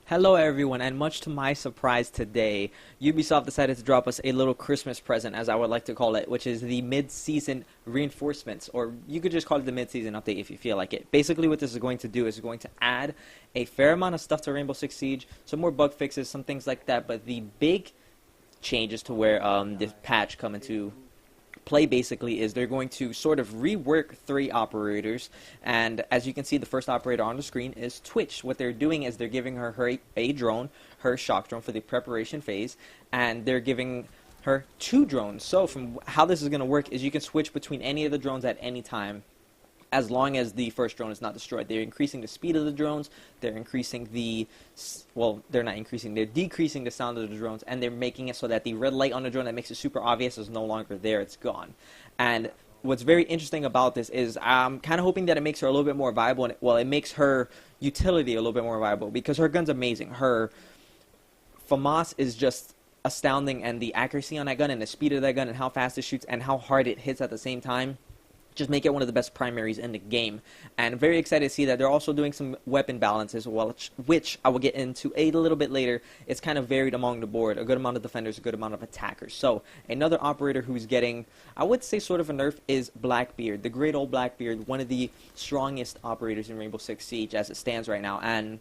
Hello everyone, and much to my surprise today, Ubisoft decided to drop us a little Christmas present, as I would like to call it, which is the mid-season reinforcements, or you could just call it the mid-season update if you feel like it. Basically what this is going to do is going to add a fair amount of stuff to Rainbow Six Siege, some more bug fixes, some things like that, but the big changes to where this patch come into play basically is they're going to sort of rework 3 operators, and as you can see, the first operator on the screen is Twitch. What they're doing is they're giving her a drone, her shock drone for the preparation phase, and they're giving her 2 drones. So from how this is going to work is you can switch between any of the drones at any time, as long as the first drone is not destroyed. They're increasing the speed of the drones, they're increasing the, well, they're not increasing, they're decreasing the sound of the drones, and they're making it so that the red light on the drone that makes it super obvious is no longer there, it's gone. And what's very interesting about this is I'm kind of hoping that it makes her a little bit more viable, and it makes her utility a little bit more viable, because her gun's amazing. Her FAMAS is just astounding, and the accuracy on that gun, and the speed of that gun, and how fast it shoots, and how hard it hits at the same time, just make it one of the best primaries in the game. And I'm very excited to see that they're also doing some weapon balances, which I will get into a little bit later. It's kind of varied among the board, a good amount of defenders, a good amount of attackers. So another operator who's getting, I would say, sort of a nerf is Blackbeard, the great old Blackbeard, one of the strongest operators in Rainbow Six Siege as it stands right now. And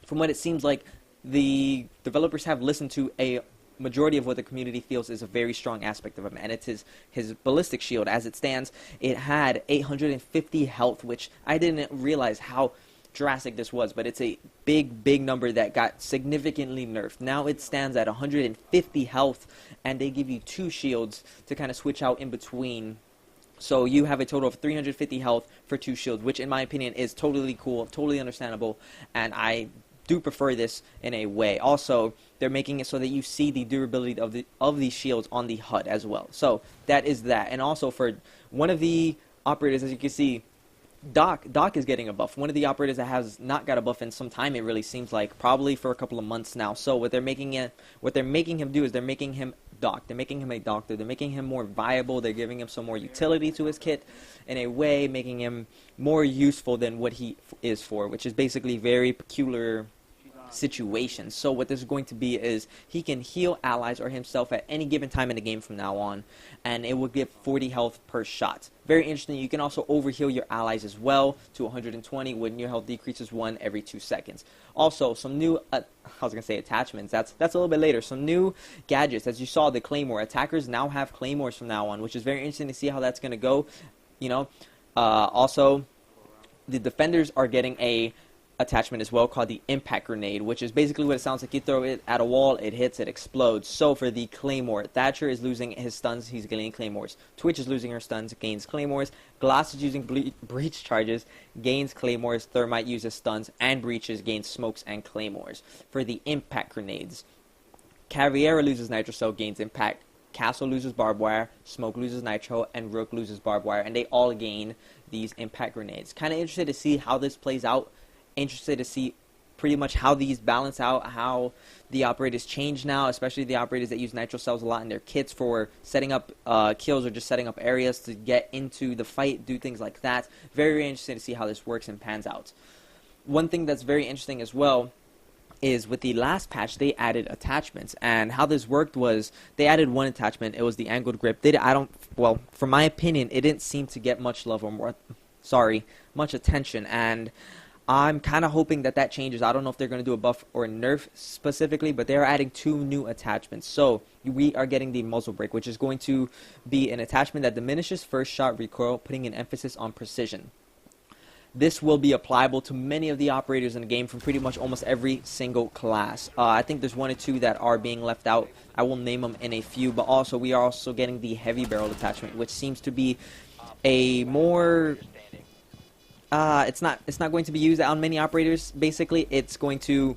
from what it seems like, the developers have listened to a majority of what the community feels is a very strong aspect of him, and it's his ballistic shield. As it stands, it had 850 health, which I didn't realize how drastic this was, but it's a big number that got significantly nerfed. Now it stands at 150 health, and they give you 2 shields to kind of switch out in between. So you have a total of 350 health for 2 shields, which in my opinion is totally cool, totally understandable, and I do prefer this in a way. Also, they're making it so that you see the durability of these shields on the HUD as well. So that is that. And also for one of the operators, as you can see, Doc is getting a buff. One of the operators that has not got a buff in some time, it really seems like, probably for a couple of months now. So what they're making him do is they're making him Doc. They're making him a doctor. They're making him more viable. They're giving him some more utility to his kit, in a way, making him more useful than what he is for, which is basically very peculiar situations. So what this is going to be is he can heal allies or himself at any given time in the game from now on, and it will give 40 health per shot. Very interesting. You can also overheal your allies as well to 120 when your health decreases 1 every 2 seconds. Also, some new I was gonna say attachments. That's a little bit later. Some new gadgets. As you saw, the Claymore attackers now have Claymores from now on, which is very interesting to see how that's gonna go. You know, also the defenders are getting a attachment as well called the impact grenade, which is basically what it sounds like. You throw it at a wall, it hits, it explodes. So for the Claymore, Thatcher is losing his stuns, he's gaining Claymores. Twitch is losing her stuns, gains Claymores. Glass is using breach charges, gains Claymores. Thermite uses stuns and breaches, gains smokes and Claymores. For the impact grenades, Caviera loses nitro cell, gains impact. Castle loses barbed wire, Smoke loses nitro, and Rook loses barbed wire, and they all gain these impact grenades. Kind of interested to see how this plays out. Interested to see pretty much how these balance out, how the operators change now, especially the operators that use nitro cells a lot in their kits for setting up kills or just setting up areas to get into the fight, do things like that. Very interesting to see how this works and pans out. One thing that's very interesting as well is with the last patch, they added attachments, and how this worked was they added one attachment. It was the angled grip. Well, from my opinion, it didn't seem to get much love or much attention, and I'm kind of hoping that changes. I don't know if they're going to do a buff or a nerf specifically, but they're adding 2 new attachments. So we are getting the muzzle break, which is going to be an attachment that diminishes first shot recoil, putting an emphasis on precision. This will be applicable to many of the operators in the game from pretty much almost every single class. I think there's 1 or 2 that are being left out. I will name them in a few, but also we are also getting the heavy barrel attachment, which seems to be a more it's not going to be used on many operators. Basically, it's going to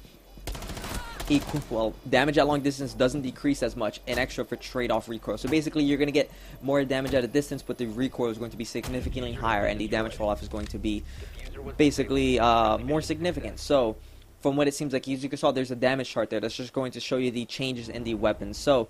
equal, damage at long distance doesn't decrease as much, an extra for trade-off recoil. So basically, you're going to get more damage at a distance, but the recoil is going to be significantly higher, and the damage fall-off is going to be basically more significant. So from what it seems like, as you can saw, there's a damage chart there that's just going to show you the changes in the weapons. So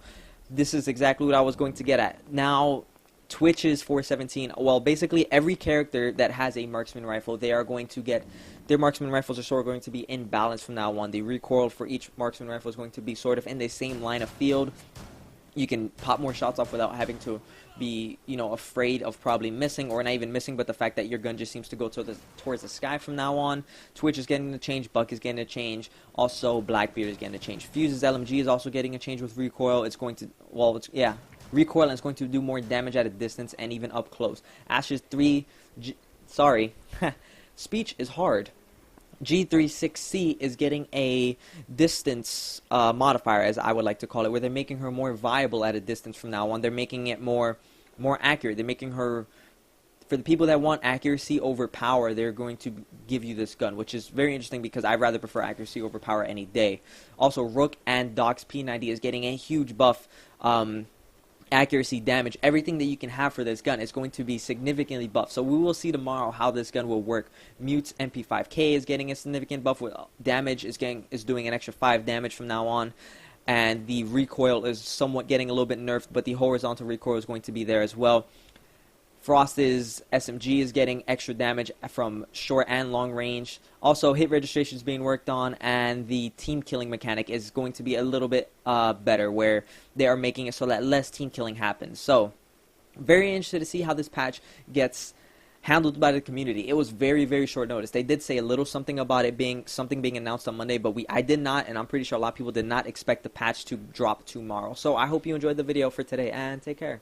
this is exactly what I was going to get at. Now, Twitch is 417. Well, basically every character that has a marksman rifle, they are going to get their marksman rifles are sort of going to be in balance from now on. The recoil for each marksman rifle is going to be sort of in the same line of field. You can pop more shots off without having to be, afraid of probably missing, or not even missing, but the fact that your gun just seems to go towards the sky from now on. Twitch is getting a change, Buck is getting a change, also Blackbeard is getting a change. Fuse's LMG is also getting a change with recoil. It's going to, recoil, and it's going to do more damage at a distance and even up close. Ash's speech is hard. G36C is getting a distance modifier, as I would like to call it, where they're making her more viable at a distance from now on. They're making it more accurate. They're making her, for the people that want accuracy over power, they're going to give you this gun, which is very interesting because I'd rather prefer accuracy over power any day. Also, Rook and Doc's P90 is getting a huge buff. Accuracy, damage, everything that you can have for this gun is going to be significantly buffed. So we will see tomorrow how this gun will work. Mute's MP5K is getting a significant buff. With damage is doing an extra 5 damage from now on, and the recoil is somewhat getting a little bit nerfed, but the horizontal recoil is going to be there as well. Frost's SMG is getting extra damage from short and long range. Also, hit registration is being worked on, and the team killing mechanic is going to be a little bit better, where they are making it so that less team killing happens. So, very interested to see how this patch gets handled by the community. It was very, very short notice. They did say a little something about it being announced on Monday, but I did not, and I'm pretty sure a lot of people did not expect the patch to drop tomorrow. So, I hope you enjoyed the video for today, and take care.